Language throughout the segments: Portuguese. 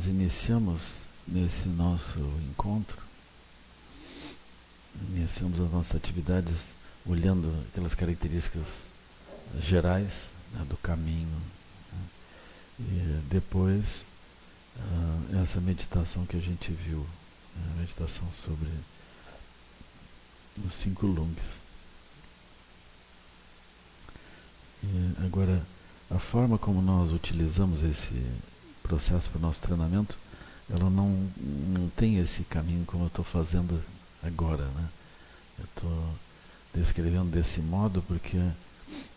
nós iniciamos nesse nosso encontro, iniciamos as nossas atividades olhando aquelas características gerais, né, do caminho, né, e depois essa meditação que a gente viu, né, a meditação sobre os 5 lungs. E agora, a forma como nós utilizamos esse processo para o nosso treinamento, ela não tem esse caminho como eu estou fazendo agora, né? Eu estou descrevendo desse modo porque,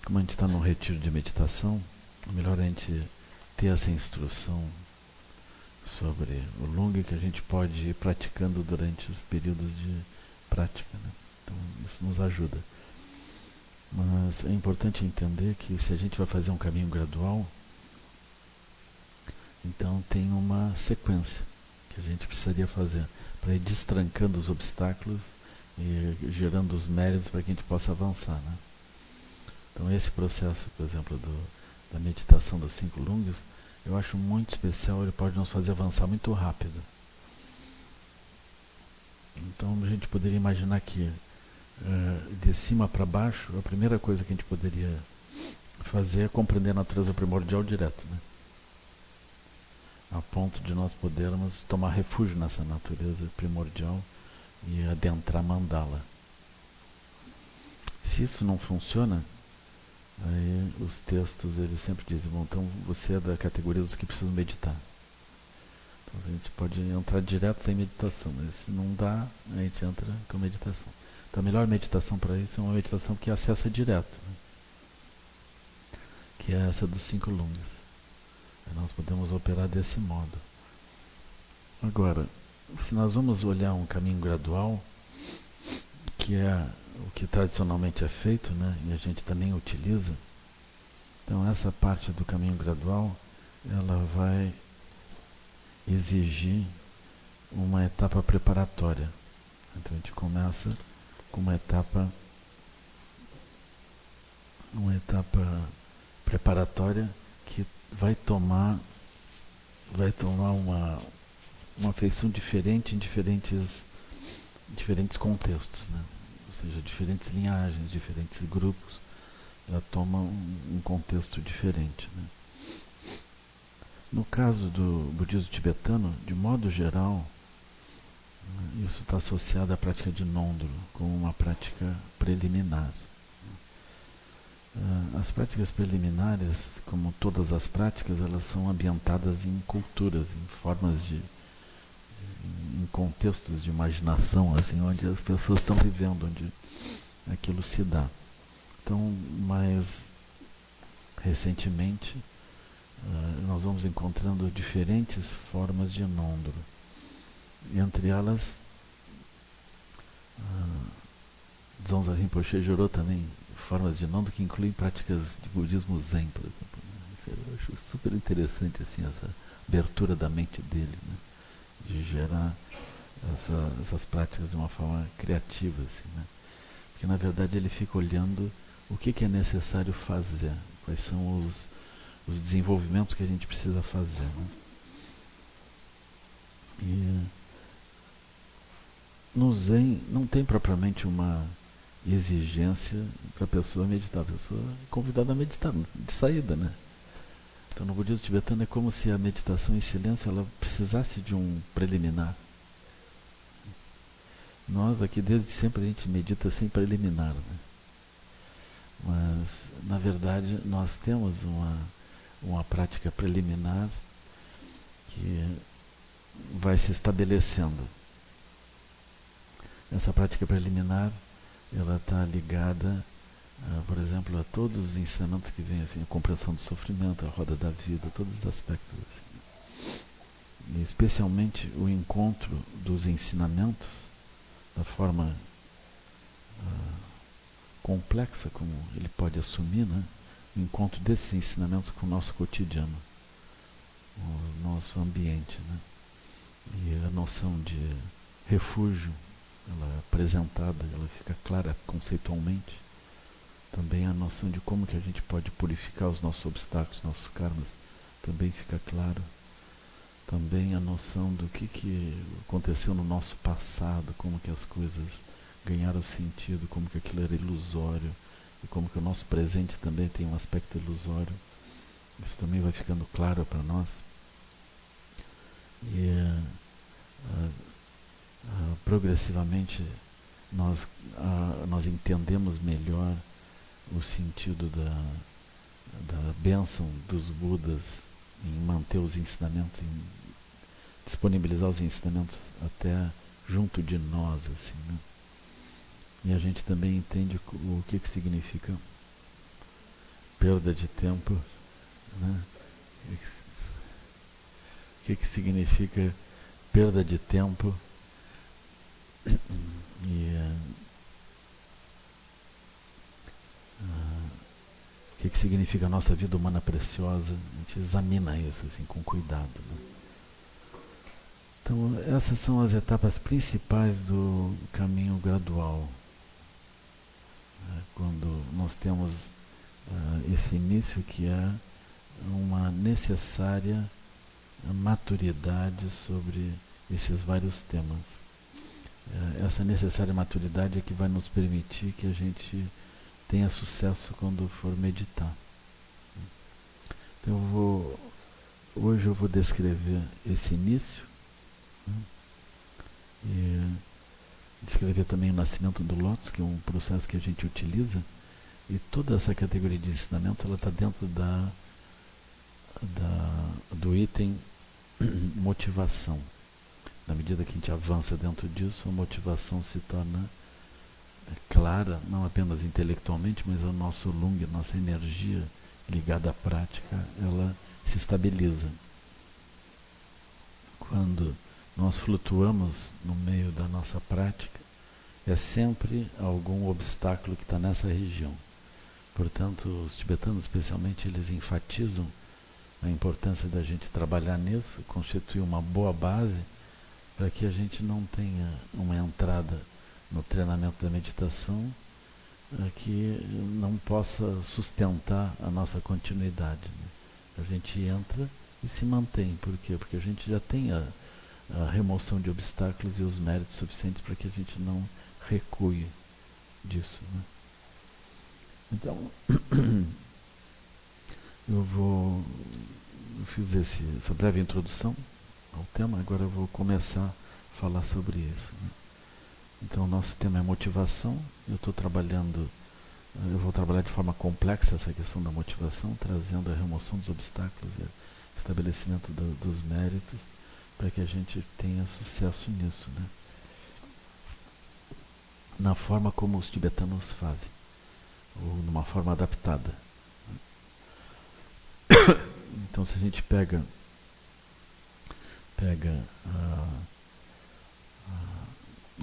como a gente está num retiro de meditação, é melhor a gente ter essa instrução sobre o Lung que a gente pode ir praticando durante os períodos de prática, né? Então isso nos ajuda. Mas é importante entender que se a gente vai fazer um caminho gradual, então tem uma sequência que a gente precisaria fazer para ir destrancando os obstáculos e gerando os méritos para que a gente possa avançar, né? Então esse processo, por exemplo, da meditação dos 5 lungs, eu acho muito especial, ele pode nos fazer avançar muito rápido. Então a gente poderia imaginar que de cima para baixo, a primeira coisa que a gente poderia fazer é compreender a natureza primordial direto, né? A ponto de nós podermos tomar refúgio nessa natureza primordial e adentrar mandala. Se isso não funciona, aí os textos eles sempre dizem, bom, então você é da categoria dos que precisam meditar. Então a gente pode entrar direto sem meditação, mas se não dá, a gente entra com meditação. Então a melhor meditação para isso é uma meditação que acessa direto, né? Que é essa dos 5 lungs. Aí nós podemos operar desse modo. Agora, se nós vamos olhar um caminho gradual, que é o que tradicionalmente é feito, né, e a gente também utiliza, então essa parte do caminho gradual, ela vai exigir uma etapa preparatória. Então a gente começa com uma etapa preparatória que vai tomar uma feição diferente em diferentes contextos, né? Ou seja, diferentes linhagens, diferentes grupos, ela toma um contexto diferente, né? No caso do budismo tibetano, de modo geral, isso está associado à prática de Nondro, como uma prática preliminar. As práticas preliminares, como todas as práticas, elas são ambientadas em culturas, em formas em contextos de imaginação, assim, onde as pessoas estão vivendo, onde aquilo se dá. Então, mais recentemente, nós vamos encontrando diferentes formas de Nondro. Entre elas, Dzongzar Rinpoche jurou também formas de Nondro que incluem práticas de budismo Zen, por exemplo. Isso eu acho super interessante, assim, essa abertura da mente dele, né? De gerar essas práticas de uma forma criativa, assim, né? Porque na verdade ele fica olhando o que é necessário fazer, quais são os desenvolvimentos que a gente precisa fazer, né? E no Zen não tem propriamente uma exigência para a pessoa meditar, a pessoa é convidada a meditar de saída, né? Então no budismo tibetano é como se a meditação em silêncio ela precisasse de um preliminar. Nós aqui desde sempre a gente medita sem preliminar, né? Mas na verdade nós temos uma prática preliminar que vai se estabelecendo. Essa prática preliminar ela está ligada, por exemplo, a todos os ensinamentos que vêm, assim, a compreensão do sofrimento, a roda da vida, todos os aspectos, assim. E especialmente o encontro dos ensinamentos da forma complexa como ele pode assumir, né? O encontro desses ensinamentos com o nosso cotidiano, o nosso ambiente, né? E a noção de refúgio, ela é apresentada, ela fica clara conceitualmente. Também a noção de como que a gente pode purificar os nossos obstáculos, nossos karmas, também fica claro. também a noção do que aconteceu no nosso passado, como que as coisas ganharam sentido, como que aquilo era ilusório, e como que o nosso presente também tem um aspecto ilusório. Isso também vai ficando claro para nós. E progressivamente nós entendemos melhor o sentido da bênção dos Budas em manter os ensinamentos, em disponibilizar os ensinamentos até junto de nós, assim, né? E a gente também entende o que significa perda de tempo, né? O que significa perda de tempo e o que significa a nossa vida humana preciosa. A gente examina isso assim, com cuidado, né? Então, essas são as etapas principais do caminho gradual. Quando nós temos esse início que é uma necessária maturidade sobre esses vários temas. Essa necessária maturidade é que vai nos permitir que a gente tenha sucesso quando for meditar. Então hoje eu vou descrever esse início, né? E descrever também o nascimento do Lótus, que é um processo que a gente utiliza, e toda essa categoria de ensinamentos ela está dentro do item motivação. Na medida que a gente avança dentro disso, a motivação se torna clara, não apenas intelectualmente, mas o nosso lung, a nossa energia ligada à prática, ela se estabiliza. Quando nós flutuamos no meio da nossa prática, é sempre algum obstáculo que está nessa região. Portanto, os tibetanos especialmente, eles enfatizam a importância da gente trabalhar nisso, constituir uma boa base para que a gente não tenha uma entrada no treinamento da meditação que não possa sustentar a nossa continuidade, né? A gente entra e se mantém. Por quê? Porque a gente já tem a remoção de obstáculos e os méritos suficientes para que a gente não recue disso, né? Então, eu fiz essa breve introdução ao tema, agora eu vou começar a falar sobre isso, né? Então, o nosso tema é motivação. Eu vou trabalhar de forma complexa essa questão da motivação, trazendo a remoção dos obstáculos e o estabelecimento dos méritos, para que a gente tenha sucesso nisso, né? Na forma como os tibetanos fazem, ou numa forma adaptada. Então, se a gente pega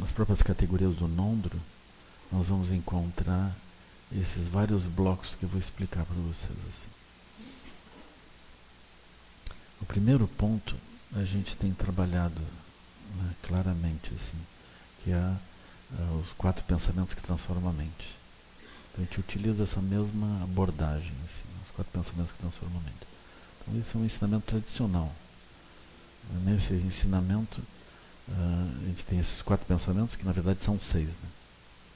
as próprias categorias do Nondro, nós vamos encontrar esses vários blocos que eu vou explicar para vocês. Assim. O primeiro ponto a gente tem trabalhado, né, claramente, assim, que é os 4 pensamentos que transformam a mente. Então a gente utiliza essa mesma abordagem, assim, os 4 pensamentos que transformam a mente. Então esse é um ensinamento tradicional. Nesse ensinamento a gente tem esses 4 pensamentos, que na verdade são 6, né?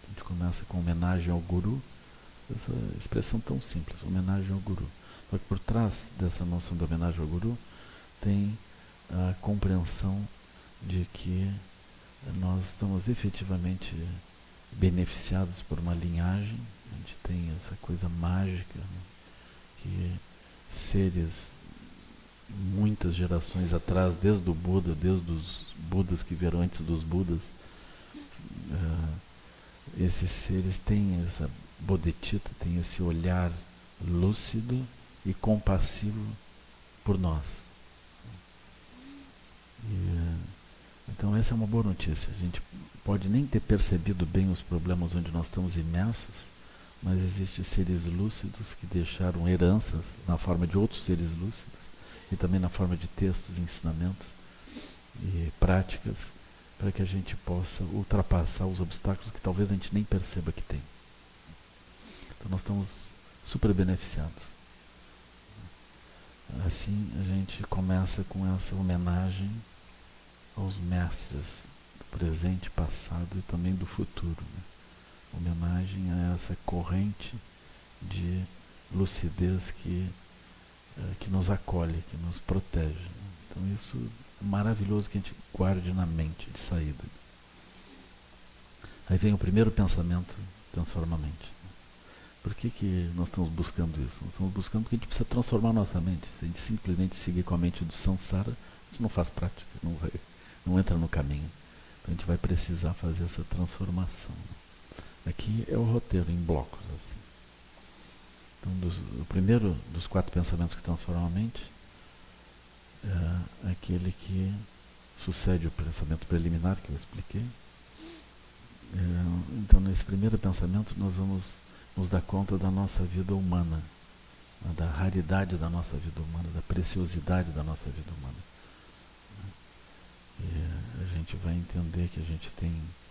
A gente começa com homenagem ao Guru, essa expressão tão simples, homenagem ao Guru. Só que por trás dessa noção de homenagem ao Guru tem a compreensão de que nós estamos efetivamente beneficiados por uma linhagem. A gente tem essa coisa mágica, né, que seres muitas gerações atrás, desde o Buda, desde os Budas que vieram antes dos Budas, esses seres têm essa bodhicitta, têm esse olhar lúcido e compassivo por nós. Então essa é uma boa notícia. A gente pode nem ter percebido bem os problemas onde nós estamos imersos, mas existem seres lúcidos que deixaram heranças na forma de outros seres lúcidos e também na forma de textos, ensinamentos e práticas, para que a gente possa ultrapassar os obstáculos que talvez a gente nem perceba que tem. Então nós estamos super beneficiados. Assim a gente começa com essa homenagem aos mestres do presente, passado e também do futuro, né? Homenagem a essa corrente de lucidez que nos acolhe, que nos protege, né? Então isso é maravilhoso que a gente guarde na mente de saída. Aí vem o primeiro pensamento, transforma a mente. Por que nós estamos buscando isso? Nós estamos buscando porque a gente precisa transformar a nossa mente. Se a gente simplesmente seguir com a mente do samsara, a gente não faz prática, não entra no caminho. Então a gente vai precisar fazer essa transformação. Aqui é o roteiro em blocos. Assim. Então o primeiro dos 4 pensamentos que transformam a mente é aquele que sucede o pensamento preliminar que eu expliquei. Então nesse primeiro pensamento nós vamos nos dar conta da nossa vida humana, da raridade da nossa vida humana, da preciosidade da nossa vida humana. E a gente vai entender que a gente tem